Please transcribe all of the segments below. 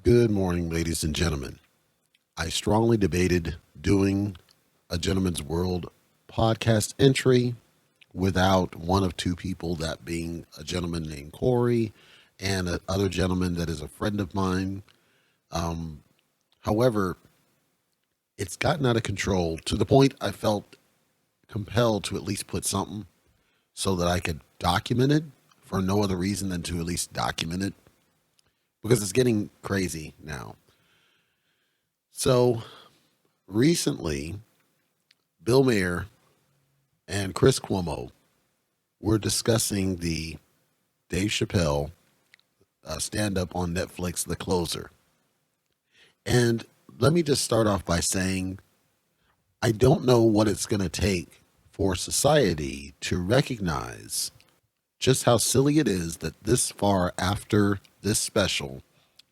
Good morning, ladies and gentlemen. I strongly debated doing a Gentleman's World podcast entry without one of two people, that being a gentleman named Corey and another gentleman that is a friend of mine. However, it's gotten out of control to the point I felt compelled to at least put something so that I could document it for no other reason than to at least document it because it's getting crazy now. So recently, Bill Mayer and Chris Cuomo were discussing the Dave Chappelle stand up on Netflix, The Closer. And let me just start off by saying I don't know what it's going to take for society to recognize just how silly it is that this far after this special,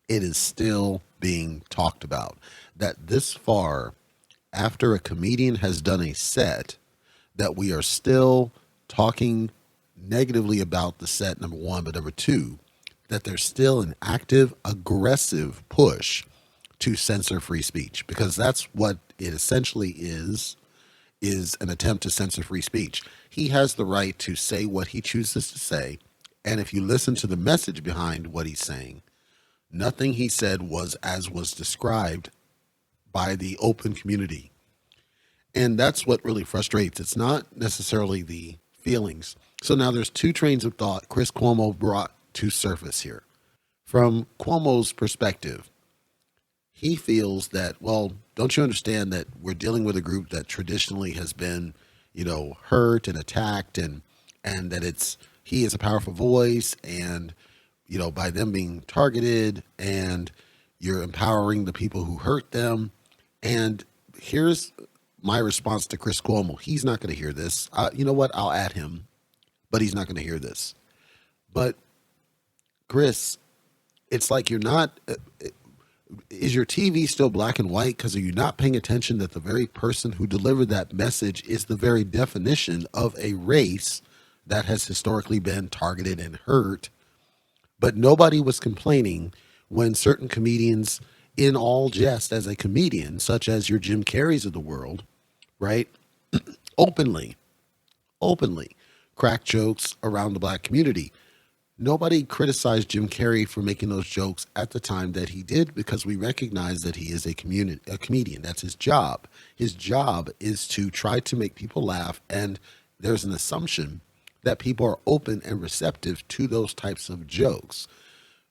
it is still being talked about. That this far after a comedian has done a set, that we are still talking negatively about the set, number one, but number two, that there's still an active, aggressive push to censor free speech, because that's what it essentially is an attempt to censor free speech. He has the right to say what he chooses to say, and if you listen to the message behind what he's saying, nothing he said was as was described by the open community. And that's what really frustrates. It's not necessarily the feelings. So now there's two trains of thought Chris Cuomo brought to surface here. From Cuomo's perspective, he feels that, well, don't you understand that we're dealing with a group that traditionally has been, hurt and attacked, and that he is a powerful voice, and by them being targeted, and you're empowering the people who hurt them. And here's my response to Chris Cuomo. He's not going to hear this. You know what? I'll add him, but he's not going to hear this. But Chris, it's like you're not. Is your TV still black and white? Because are you not paying attention that the very person who delivered that message is the very definition of a race that has historically been targeted and hurt? But nobody was complaining when certain comedians, in all jest as a comedian, such as your Jim Carreys of the world, right, openly, openly crack jokes around the black community. Nobody criticized Jim Carrey for making those jokes at the time that he did, because we recognize that he is a comedian. That's his job. His job is to try to make people laugh, and there's an assumption that people are open and receptive to those types of jokes.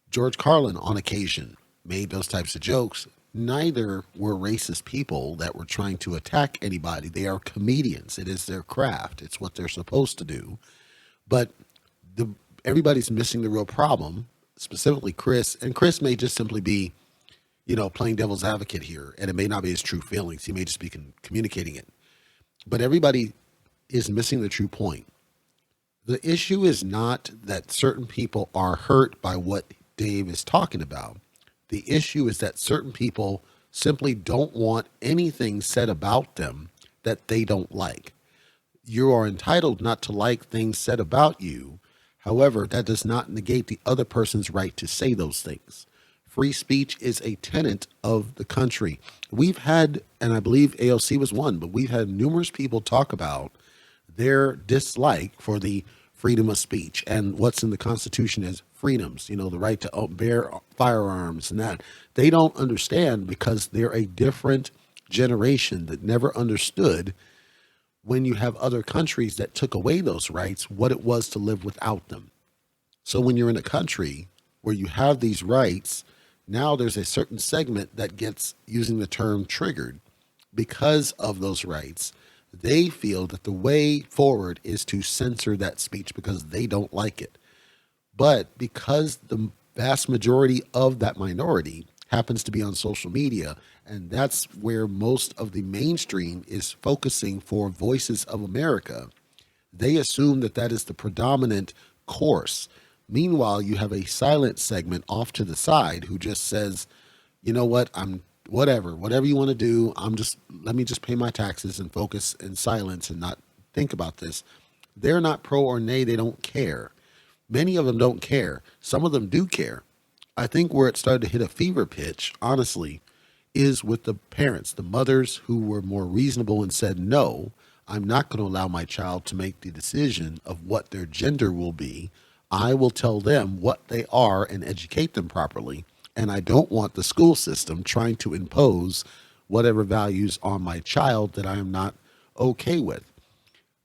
George Carlin, on occasion, made those types of jokes. Neither were racist people that were trying to attack anybody. They are comedians. It is their craft. It's what they're supposed to do. But everybody's missing the real problem, specifically Chris. And Chris may just simply be, playing devil's advocate here, and it may not be his true feelings. He may just be communicating it. But everybody is missing the true point. The issue is not that certain people are hurt by what Dave is talking about. The issue is that certain people simply don't want anything said about them that they don't like. You are entitled not to like things said about you. However, that does not negate the other person's right to say those things. Free speech is a tenet of the country. We've had, and I believe AOC was one, but we've had numerous people talk about their dislike for the freedom of speech and what's in the Constitution as freedoms, the right to bear firearms and that. They don't understand because they're a different generation that never understood, when you have other countries that took away those rights, what it was to live without them. So when you're in a country where you have these rights, now there's a certain segment that gets, using the term, triggered because of those rights. They feel that the way forward is to censor that speech because they don't like it. But because the vast majority of that minority happens to be on social media, and that's where most of the mainstream is focusing for Voices of America, they assume that that is the predominant course. Meanwhile, you have a silent segment off to the side who just says, you know what, whatever you want to do, let me just pay my taxes and focus in silence and not think about this. They're not pro or nay, they don't care. Many of them don't care. Some of them do care. I think where it started to hit a fever pitch, honestly, is with the parents, the mothers who were more reasonable and said, no, I'm not going to allow my child to make the decision of what their gender will be. I will tell them what they are and educate them properly. And I don't want the school system trying to impose whatever values on my child that I am not okay with.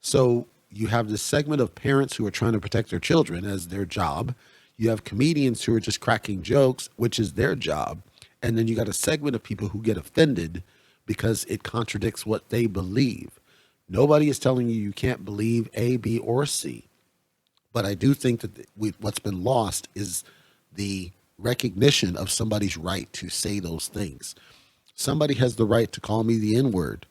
So you have this segment of parents who are trying to protect their children as their job. You have comedians who are just cracking jokes, which is their job. And then you got a segment of people who get offended because it contradicts what they believe. Nobody is telling you can't believe A, B, or C. But I do think that what's been lost is the recognition of somebody's right to say those things. Somebody has the right to call me the N word.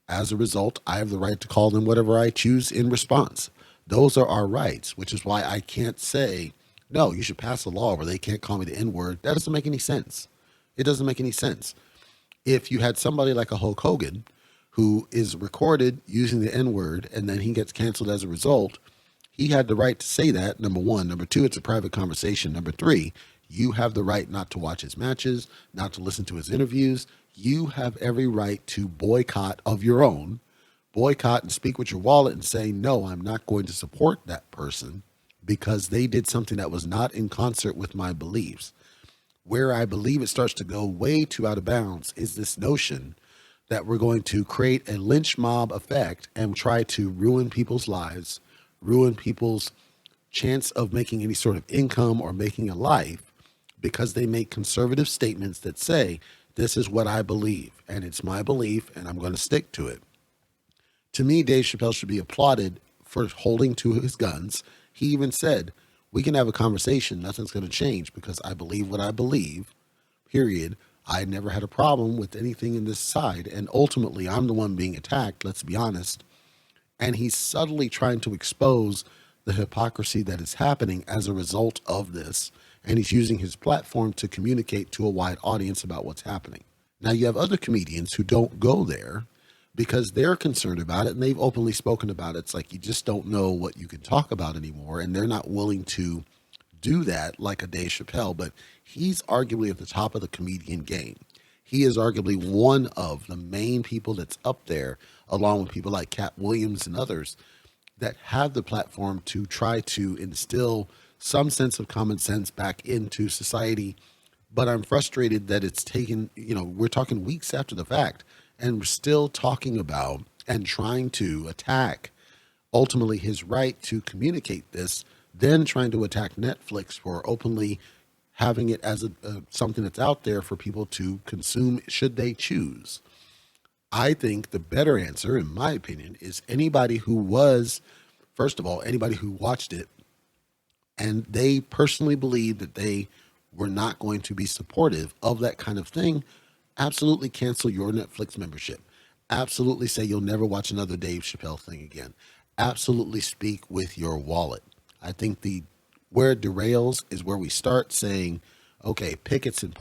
As a result, I have the right to call them whatever I choose in response. Those are our rights, which is why I can't say, no, you should pass a law where they can't call me the N word. That doesn't make any sense. It doesn't make any sense. If you had somebody like a Hulk Hogan who is recorded using the N word and then he gets canceled as a result, he had the right to say that, number one. Number two, it's a private conversation. Number three, you have the right not to watch his matches, not to listen to his interviews. You have every right to boycott of your own, boycott and speak with your wallet and say, no, I'm not going to support that person because they did something that was not in concert with my beliefs. Where I believe it starts to go way too out of bounds is this notion that we're going to create a lynch mob effect and try to ruin people's lives, ruin people's chance of making any sort of income or making a life because they make conservative statements that say, this is what I believe, and it's my belief, and I'm going to stick to it. To me, Dave Chappelle should be applauded for holding to his guns. He even said, we can have a conversation. Nothing's going to change because I believe what I believe, period. I never had a problem with anything in this side. And ultimately, I'm the one being attacked, let's be honest. And he's subtly trying to expose the hypocrisy that is happening as a result of this. And he's using his platform to communicate to a wide audience about what's happening. Now, you have other comedians who don't go there because they're concerned about it and they've openly spoken about it. It's like you just don't know what you can talk about anymore. And they're not willing to do that like a Dave Chappelle, but he's arguably at the top of the comedian game. He is arguably one of the main people that's up there, along with people like Cat Williams and others that have the platform to try to instill some sense of common sense back into society. But I'm frustrated that it's taken, we're talking weeks after the fact, and we're still talking about and trying to attack ultimately his right to communicate this, then trying to attack Netflix for openly having it as something that's out there for people to consume should they choose. I think the better answer, in my opinion, is anybody who was, first of all, anybody who watched it and they personally believe that they were not going to be supportive of that kind of thing, absolutely cancel your Netflix membership. Absolutely say you'll never watch another Dave Chappelle thing again. Absolutely speak with your wallet. I think where it derails is where we start saying, okay, pickets and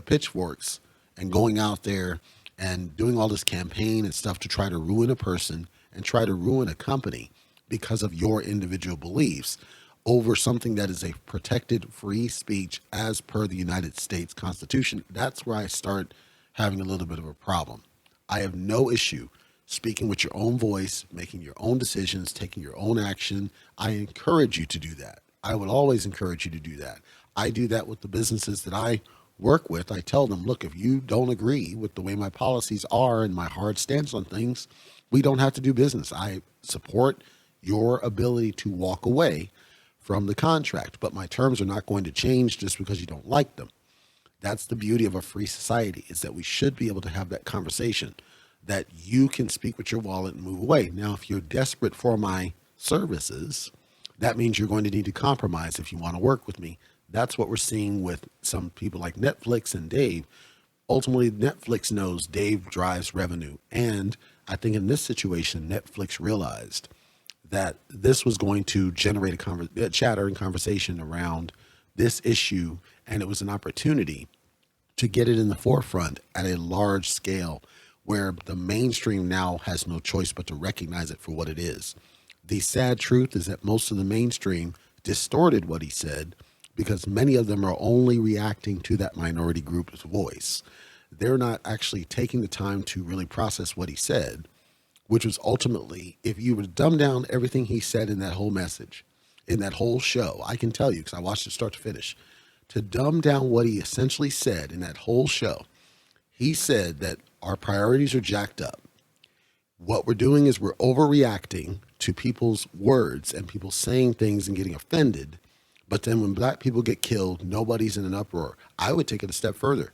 pitchforks and going out there and doing all this campaign and stuff to try to ruin a person and try to ruin a company because of your individual beliefs over something that is a protected free speech as per the United States Constitution. That's where I start having a little bit of a problem. I have no issue speaking with your own voice, making your own decisions, taking your own action. I encourage you to do that. I would always encourage you to do that. I do that with the businesses that I work with. I tell them, look, if you don't agree with the way my policies are and my hard stance on things, we don't have to do business. I support your ability to walk away from the contract, but my terms are not going to change just because you don't like them. That's the beauty of a free society, is that we should be able to have that conversation, that you can speak with your wallet and move away. Now, if you're desperate for my services, that means you're going to need to compromise if you want to work with me. That's what we're seeing with some people like Netflix and Dave. Ultimately, Netflix knows Dave drives revenue. And I think in this situation, Netflix realized that this was going to generate a chatter and conversation around this issue. And it was an opportunity to get it in the forefront at a large scale where the mainstream now has no choice but to recognize it for what it is. The sad truth is that most of the mainstream distorted what he said because many of them are only reacting to that minority group's voice. They're not actually taking the time to really process what he said, which was ultimately, if you would dumb down everything he said in that whole message, in that whole show, I can tell you, because I watched it start to finish, to dumb down what he essentially said in that whole show, he said that our priorities are jacked up. What we're doing is we're overreacting to people's words and people saying things and getting offended. But then when black people get killed, nobody's in an uproar. I would take it a step further.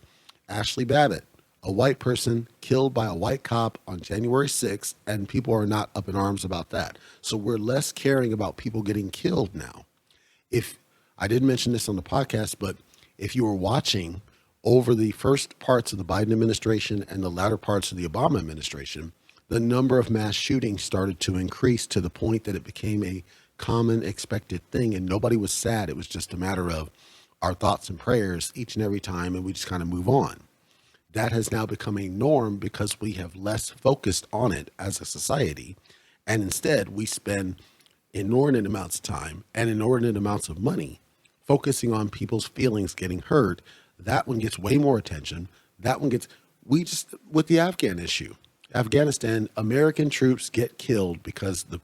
Ashley Babbitt, a white person killed by a white cop on January 6th, and people are not up in arms about that. So we're less caring about people getting killed now. If I didn't mention this on the podcast, but if you were watching over the first parts of the Biden administration and the latter parts of the Obama administration, the number of mass shootings started to increase to the point that it became a common expected thing, and nobody was sad. It was just a matter of our thoughts and prayers each and every time, and we just kind of move on. That has now become a norm because we have less focused on it as a society, and instead we spend inordinate amounts of time and inordinate amounts of money focusing on people's feelings getting hurt. That one gets way more attention. That one gets, with the Afghan issue, Afghanistan, American troops get killed because the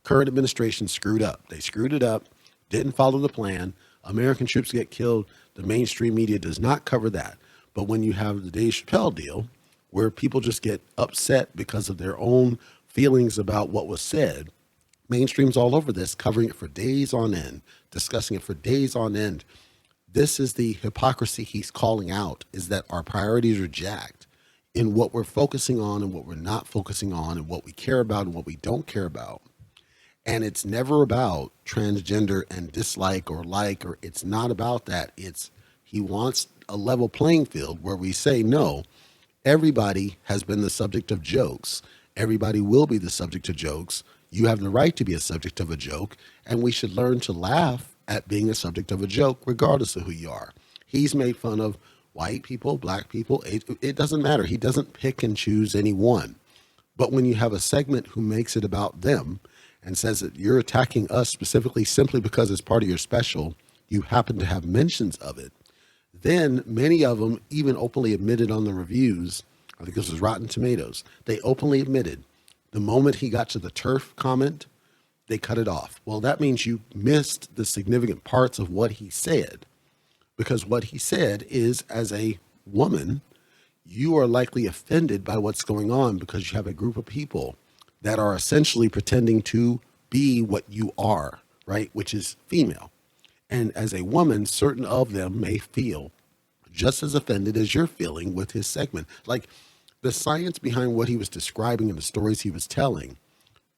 current administration screwed up. They screwed it up, didn't follow the plan. American troops get killed. The mainstream media does not cover that. But when you have the Dave Chappelle deal, where people just get upset because of their own feelings about what was said, mainstream's all over this, covering it for days on end, discussing it for days on end. This is the hypocrisy he's calling out, is that our priorities are jacked in what we're focusing on and what we're not focusing on, and what we care about and what we don't care about. And it's never about transgender and dislike or like, or it's not about that. He wants a level playing field where we say, no, everybody has been the subject of jokes. Everybody will be the subject of jokes. You have the right to be a subject of a joke, and we should learn to laugh at being a subject of a joke, regardless of who you are. He's made fun of white people, black people. It doesn't matter. He doesn't pick and choose any one. But when you have a segment who makes it about them and says that you're attacking us specifically simply because it's part of your special, you happen to have mentions of it, then many of them even openly admitted on the reviews, I think this was Rotten Tomatoes, they openly admitted the moment he got to the turf comment, they cut it off. Well, that means you missed the significant parts of what he said, because what he said is, as a woman, you are likely offended by what's going on because you have a group of people that are essentially pretending to be what you are, right? Which is female. And as a woman, certain of them may feel just as offended as you're feeling with his segment. Like, the science behind what he was describing and the stories he was telling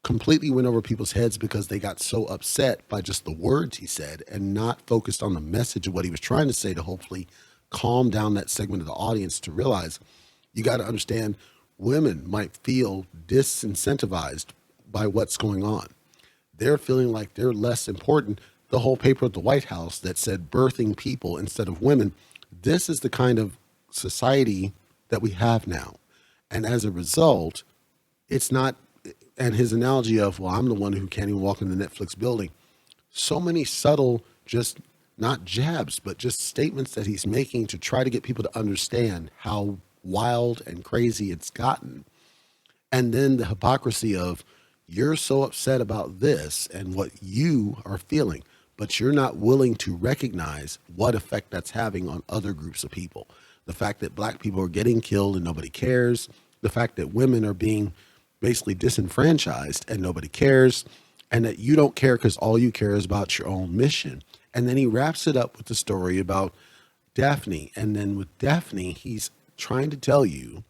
completely went over people's heads because they got so upset by just the words he said and not focused on the message of what he was trying to say, to hopefully calm down that segment of the audience to realize you got to understand women might feel disincentivized by what's going on. They're feeling like they're less important. The whole paper at the White House that said birthing people instead of women. This is the kind of society that we have now. And as a result, it's not, and his analogy of, well, I'm the one who can't even walk in the Netflix building. So many subtle, just not jabs, but just statements that he's making to try to get people to understand how wild and crazy it's gotten. And then the hypocrisy of, you're so upset about this and what you are feeling, but you're not willing to recognize what effect that's having on other groups of people. The fact that black people are getting killed and nobody cares. The fact that women are being basically disenfranchised and nobody cares. And that you don't care because all you care is about your own mission. And then he wraps it up with the story about Daphne. And then with Daphne, he's trying to tell you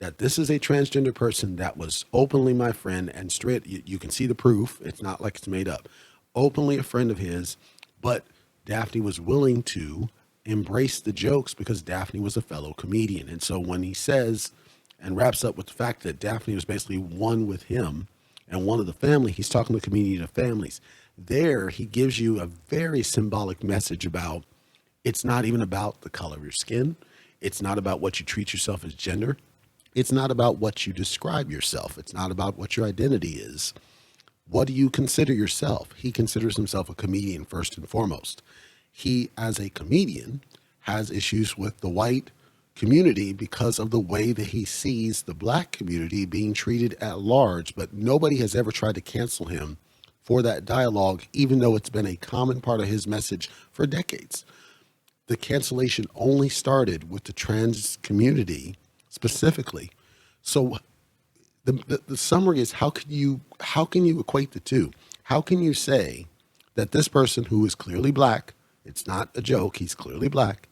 that this is a transgender person that was openly my friend and straight. You can see the proof. It's not like it's made up. Openly a friend of his, but Daphne was willing to embrace the jokes because Daphne was a fellow comedian. And so when he says and wraps up with the fact that Daphne was basically one with him and one of the family, he's talking to comedian of families. There, he gives you a very symbolic message about, it's not even about the color of your skin. It's not about what you treat yourself as gender. It's not about what you describe yourself. It's not about what your identity is. What do you consider yourself? He considers himself a comedian first and foremost. he, as a comedian, has issues with the white community because of the way that he sees the black community being treated at large. But nobody has ever tried to cancel him for that dialogue, even though it's been a common part of his message for decades. The cancellation only started with the trans community specifically. So the summary is, how can you equate the two? How can you say that this person who is clearly black, it's not a joke, he's clearly black,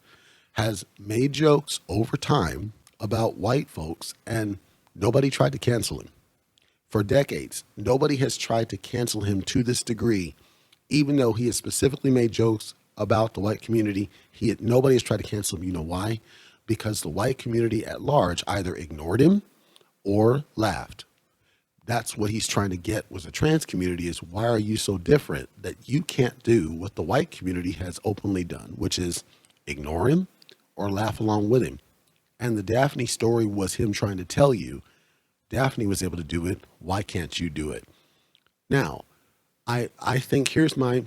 has made jokes over time about white folks and nobody tried to cancel him? For decades, nobody has tried to cancel him to this degree, even though he has specifically made jokes about the white community. Nobody has tried to cancel him. You know why? Because the white community at large either ignored him or laughed. That's what he's trying to get with the trans community, is why are you so different that you can't do what the white community has openly done, which is ignore him or laugh along with him. And the Daphne story was him trying to tell you, Daphne was able to do it, why can't you do it? Now, I think here's my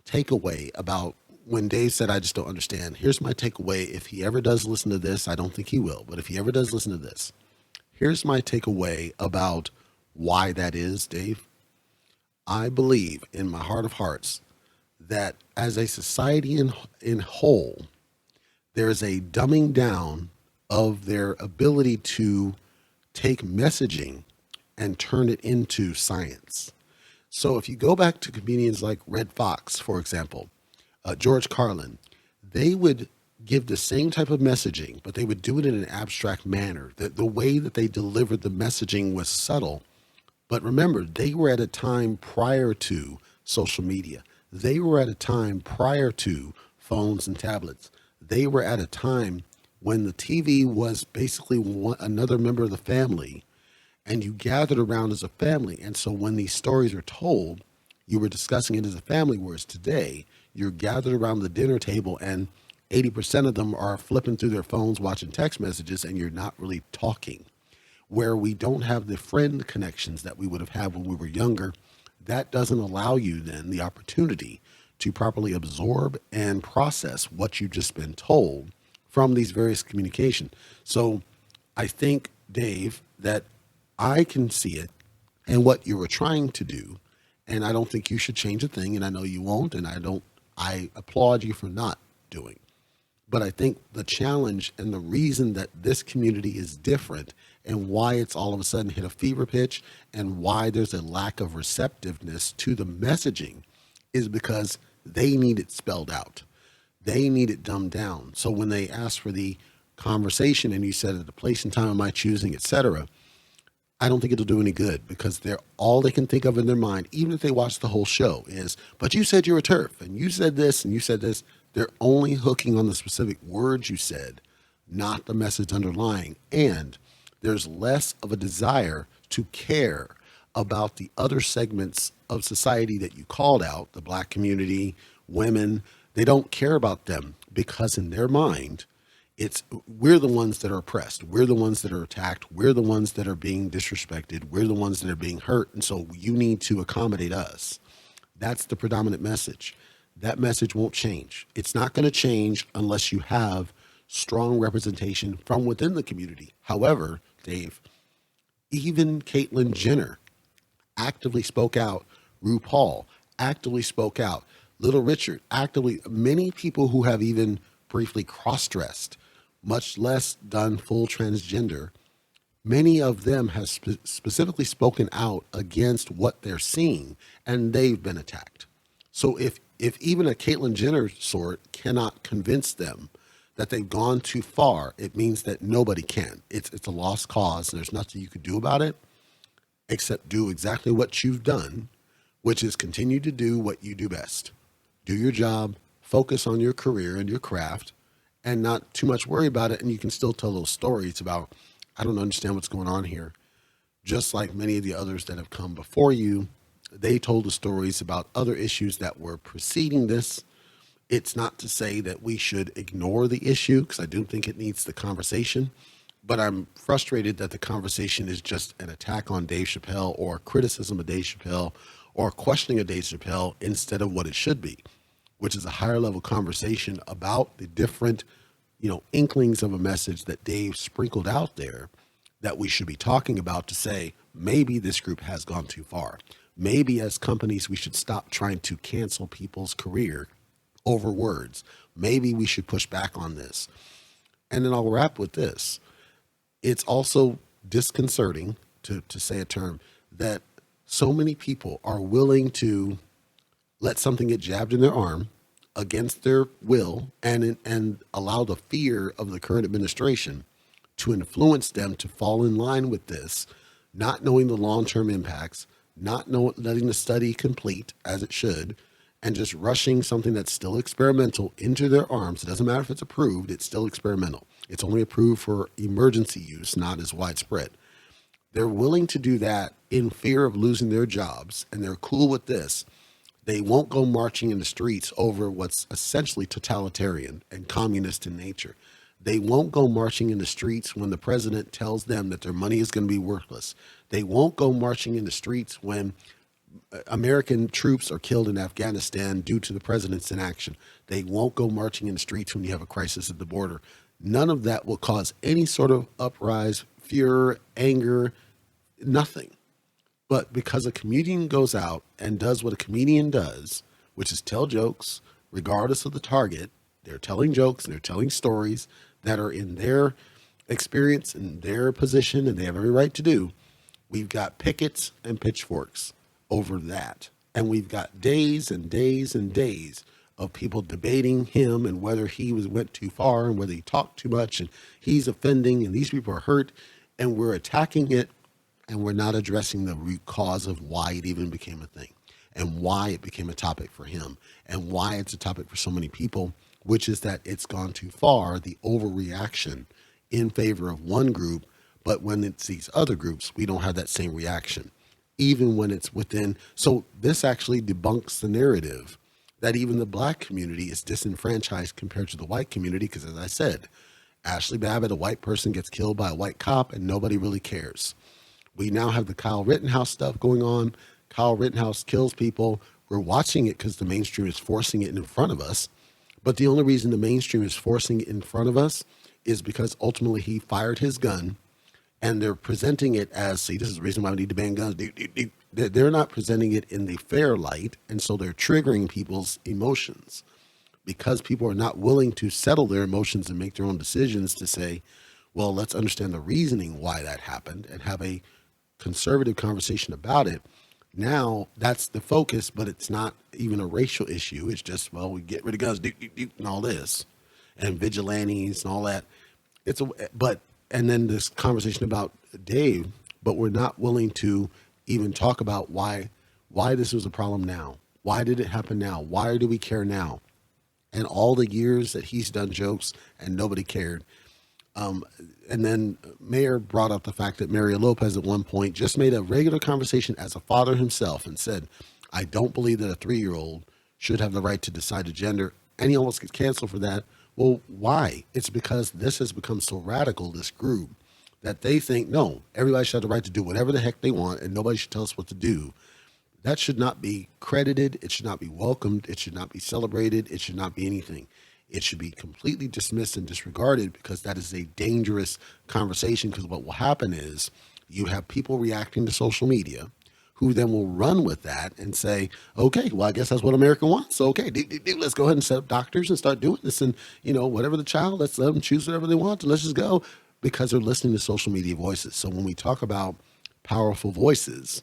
takeaway about when Dave said, I just don't understand. Here's my takeaway. If he ever does listen to this, I don't think he will, but if he ever does listen to this, here's my takeaway about why that is, Dave. I believe in my heart of hearts that as a society in whole, there's a dumbing down of their ability to take messaging and turn it into science. So if you go back to comedians like Red Fox, for example, George Carlin, they would give the same type of messaging, but they would do it in an abstract manner. The way that they delivered the messaging was subtle. But remember, they were at a time prior to social media. They were at a time prior to phones and tablets. They were at a time when the TV was basically another member of the family, and you gathered around as a family. And so when these stories are told, you were discussing it as a family, whereas today you're gathered around the dinner table and 80% of them are flipping through their phones, watching text messages, and you're not really talking. Where we don't have the friend connections that we would have had when we were younger, that doesn't allow you then the opportunity to properly absorb and process what you've just been told from these various communications. So I think, Dave, that I can see it and what you were trying to do, and I don't think you should change a thing, and I know you won't, and I applaud you for not doing. But I think the challenge and the reason that this community is different and why it's all of a sudden hit a fever pitch and why there's a lack of receptiveness to the messaging is because they need it spelled out. They need it dumbed down. So when they ask for the conversation and you said at the place and time of my choosing, etc., I don't think it'll do any good because all they can think of in their mind, even if they watch the whole show, is, but you said you're a TERF and you said this and you said this. They're only hooking on the specific words you said, not the message underlying. And there's less of a desire to care about the other segments of society that you called out, the black community, women. They don't care about them because in their mind, we're the ones that are oppressed. We're the ones that are attacked. We're the ones that are being disrespected. We're the ones that are being hurt. And so you need to accommodate us. That's the predominant message. That message won't change. It's not going to change unless you have strong representation from within the community. However, Dave, even Caitlyn Jenner actively spoke out. RuPaul actively spoke out. Little Richard actively, many people who have even briefly cross-dressed, much less done full transgender, many of them have specifically spoken out against what they're seeing, and they've been attacked. So if even a Caitlyn Jenner sort cannot convince them that they've gone too far, it means that nobody can. It's a lost cause, and there's nothing you could do about it except do exactly what you've done, which is continue to do what you do best. Do your job, focus on your career and your craft, and not too much worry about it. And you can still tell those stories about, I don't understand what's going on here. Just like many of the others that have come before you, they told the stories about other issues that were preceding this. It's not to say that we should ignore the issue, because I do think it needs the conversation, but I'm frustrated that the conversation is just an attack on Dave Chappelle or criticism of Dave Chappelle or questioning of Dave Chappelle instead of what it should be, which is a higher level conversation about the different, inklings of a message that Dave sprinkled out there that we should be talking about to say, maybe this group has gone too far. Maybe as companies, we should stop trying to cancel people's career over words. Maybe we should push back on this. And then I'll wrap with this. It's also disconcerting, to say a term, that so many people are willing to let something get jabbed in their arm against their will and allow the fear of the current administration to influence them to fall in line with this, not knowing the long-term impacts, letting the study complete as it should, and just rushing something that's still experimental into their arms. It doesn't matter if it's approved, it's still experimental. It's only approved for emergency use, not as widespread. They're willing to do that in fear of losing their jobs, and they're cool with this. They won't go marching in the streets over what's essentially totalitarian and communist in nature. They won't go marching in the streets when the president tells them that their money is going to be worthless. They won't go marching in the streets when American troops are killed in Afghanistan due to the president's inaction. They won't go marching in the streets when you have a crisis at the border. None of that will cause any sort of uprise, fear, anger, nothing. But because a comedian goes out and does what a comedian does, which is tell jokes, regardless of the target, they're telling jokes and they're telling stories that are in their experience and their position, and they have every right to do. We've got pickets and pitchforks over that. And we've got days and days and days of people debating him and whether he went too far and whether he talked too much and he's offending and these people are hurt, and we're attacking it. And we're not addressing the root cause of why it even became a thing and why it became a topic for him and why it's a topic for so many people, which is that it's gone too far, the overreaction in favor of one group. But when it's these other groups, we don't have that same reaction, even when it's within. So this actually debunks the narrative that even the black community is disenfranchised compared to the white community. Because as I said, Ashley Babbitt, a white person, gets killed by a white cop and nobody really cares. We now have the Kyle Rittenhouse stuff going on. Kyle Rittenhouse kills people. We're watching it because the mainstream is forcing it in front of us. But the only reason the mainstream is forcing it in front of us is because ultimately he fired his gun, and they're presenting it as, see, this is the reason why we need to ban guns. They're not presenting it in the fair light, and so they're triggering people's emotions because people are not willing to settle their emotions and make their own decisions to say, well, let's understand the reasoning why that happened and have a conservative conversation about it. Now that's the focus, but it's not even a racial issue. It's just, well, we get rid of guns, and all this, and vigilantes and all that. And then this conversation about Dave, but we're not willing to even talk about why this was a problem now. Why did it happen now? Why do we care now? And all the years that he's done jokes and nobody cared. And then Mayor brought up the fact that Mario Lopez at one point just made a regular conversation as a father himself and said, I don't believe that a 3-year-old should have the right to decide a gender. And he almost gets canceled for that. Well, why? It's because this has become so radical, this group, that they think, no, everybody should have the right to do whatever the heck they want and nobody should tell us what to do. That should not be credited. It should not be welcomed. It should not be celebrated. It should not be anything. It should be completely dismissed and disregarded because that is a dangerous conversation, because what will happen is you have people reacting to social media who then will run with that and say, okay, well, I guess that's what America wants. So, okay, let's go ahead and set up doctors and start doing this. And, whatever the child, let's let them choose whatever they want. And let's just go, because they're listening to social media voices. So when we talk about powerful voices,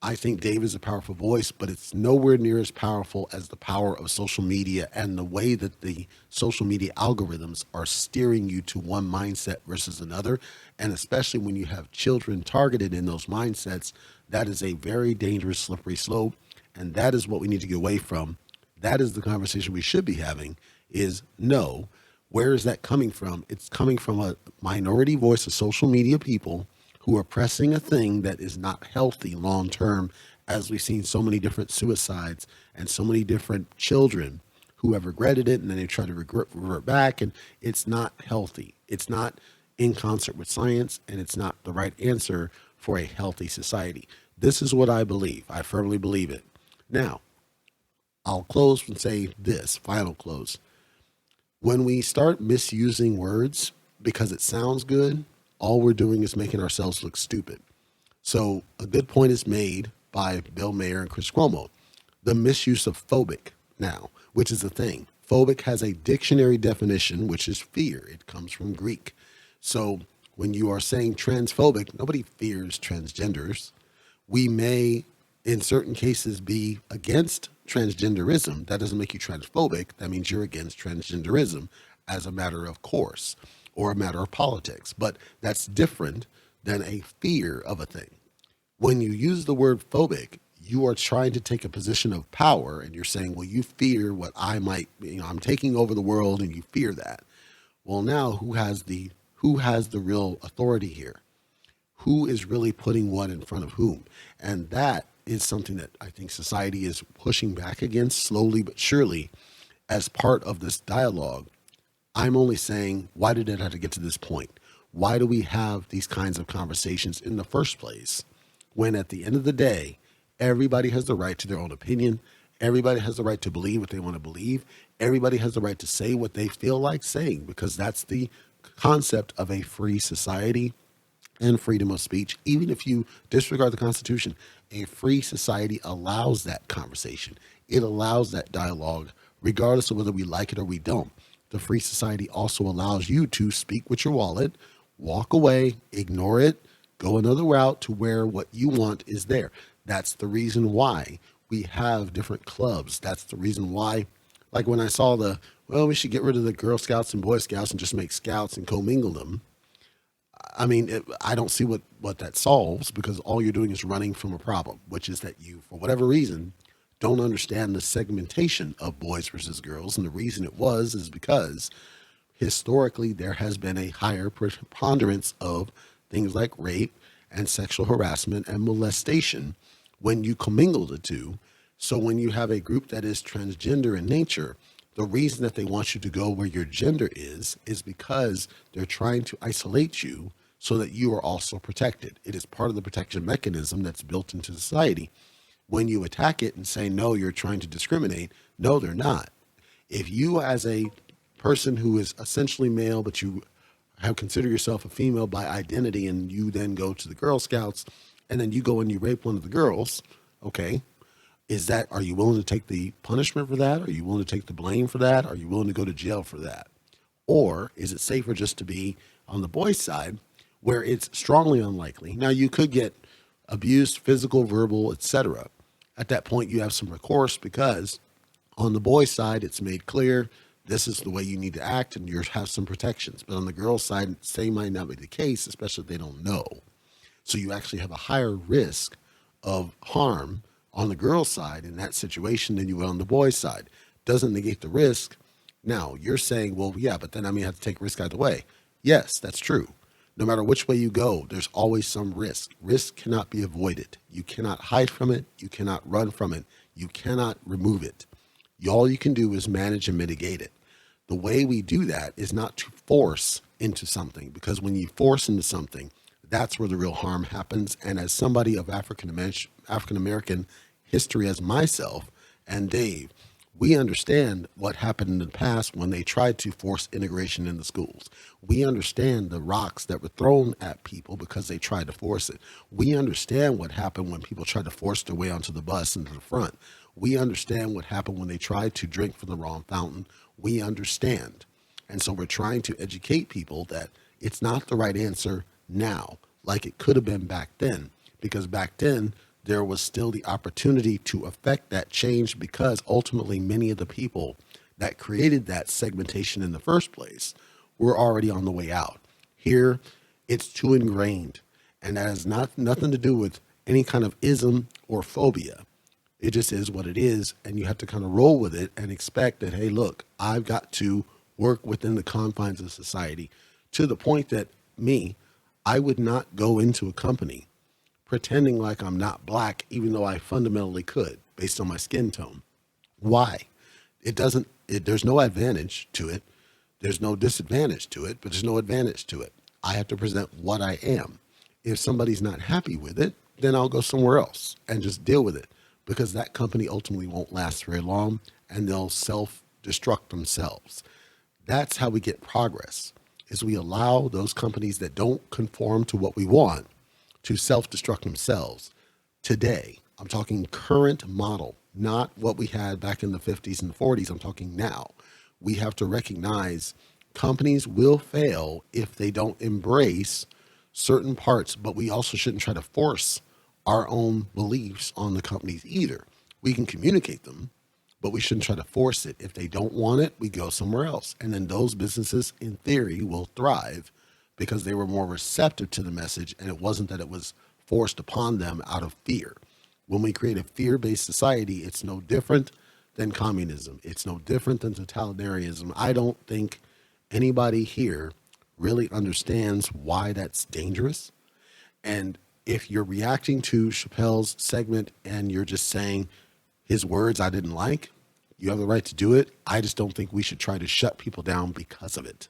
I think Dave is a powerful voice, but it's nowhere near as powerful as the power of social media and the way that the social media algorithms are steering you to one mindset versus another. And especially when you have children targeted in those mindsets, that is a very dangerous, slippery slope. And that is what we need to get away from. That is the conversation we should be having, is no, where is that coming from? It's coming from a minority voice of social media people who are pressing a thing that is not healthy long term, as we've seen so many different suicides and so many different children who have regretted it and then they try to revert back, and it's not healthy. It's not in concert with science, and it's not the right answer for a healthy society. This is what I believe. I firmly believe it. Now, I'll close and say this, final close. When we start misusing words because it sounds good, all we're doing is making ourselves look stupid. So a good point is made by Bill Maher and Chris Cuomo. The misuse of phobic now, which is a thing. Phobic has a dictionary definition, which is fear. It comes from Greek. So when you are saying transphobic, nobody fears transgenders. We may, in certain cases, be against transgenderism. That doesn't make you transphobic. That means you're against transgenderism as a matter of course or a matter of politics. But that's different than a fear of a thing. When you use the word phobic, you are trying to take a position of power and you're saying, well, you fear what I might, I'm taking over the world and you fear that. Well, now who has the real authority here? Who is really putting what in front of whom? And that is something that I think society is pushing back against slowly but surely as part of this dialogue. I'm only saying, why did it have to get to this point? Why do we have these kinds of conversations in the first place? When at the end of the day, everybody has the right to their own opinion. Everybody has the right to believe what they want to believe. Everybody has the right to say what they feel like saying, because that's the concept of a free society and freedom of speech. Even if you disregard the Constitution, a free society allows that conversation. It allows that dialogue, regardless of whether we like it or we don't. The free society also allows you to speak with your wallet, walk away, ignore it, go another route to where what you want is there. That's the reason why we have different clubs. That's the reason why, like when I saw we should get rid of the Girl Scouts and Boy Scouts and just make scouts and commingle them. I mean, I don't see what that solves, because all you're doing is running from a problem, which is that you, for whatever reason, don't understand the segmentation of boys versus girls. And the reason it is because historically there has been a higher preponderance of things like rape and sexual harassment and molestation when you commingle the two. So when you have a group that is transgender in nature, the reason that they want you to go where your gender is because they're trying to isolate you so that you are also protected. It is part of the protection mechanism that's built into society. When you attack it and say, no, you're trying to discriminate, no, they're not. If you, as a person who is essentially male, but you have considered yourself a female by identity, and you then go to the Girl Scouts and then you go and you rape one of the girls, okay, are you willing to take the punishment for that? Are you willing to take the blame for that? Are you willing to go to jail for that? Or is it safer just to be on the boys' side, where it's strongly unlikely? Now, you could get abused, physical, verbal, etc. At that point, you have some recourse, because on the boys' side, it's made clear this is the way you need to act, and you have some protections. But on the girls' side, same might not be the case, especially if they don't know. So you actually have a higher risk of harm on the girls' side in that situation than you would on the boys' side. Doesn't negate the risk. Now, you're saying, well, yeah, but then I may have to take risk out of the way. Yes, that's true. No matter which way you go, there's always some risk. Risk cannot be avoided. You cannot hide from it. You cannot run from it. You cannot remove it. All you can do is manage and mitigate it. The way we do that is not to force into something, because when you force into something, that's where the real harm happens. And as somebody of African American history as myself and Dave, we understand what happened in the past when they tried to force integration in the schools. We understand the rocks that were thrown at people because they tried to force it. We understand what happened when people tried to force their way onto the bus into the front. We understand what happened when they tried to drink from the wrong fountain. We understand. And so we're trying to educate people that it's not the right answer now, like it could have been back then, because back then there was still the opportunity to affect that change, because ultimately many of the people that created that segmentation in the first place were already on the way out. Here, it's too ingrained, and that has nothing to do with any kind of ism or phobia. It just is what it is, and you have to kind of roll with it and expect that, hey, look, I've got to work within the confines of society, to the point that I would not go into a company pretending like I'm not black, even though I fundamentally could, based on my skin tone. Why? There's no advantage to it. There's no disadvantage to it, but there's no advantage to it. I have to present what I am. If somebody's not happy with it, then I'll go somewhere else and just deal with it. because that company ultimately won't last very long and they'll self-destruct themselves. That's how we get progress, is we allow those companies that don't conform to what we want to self-destruct themselves today. I'm talking current model, not what we had back in the 50s and the 40s. I'm talking now. We have to recognize companies will fail if they don't embrace certain parts, but we also shouldn't try to force our own beliefs on the companies either. We can communicate them, but we shouldn't try to force it. If they don't want it, we go somewhere else. And then those businesses, in theory, will thrive because they were more receptive to the message, and it wasn't that it was forced upon them out of fear. When we create a fear-based society, it's no different than communism. It's no different than totalitarianism. I don't think anybody here really understands why that's dangerous. And if you're reacting to Chappelle's segment and you're just saying his words I didn't like, you have the right to do it. I just don't think we should try to shut people down because of it.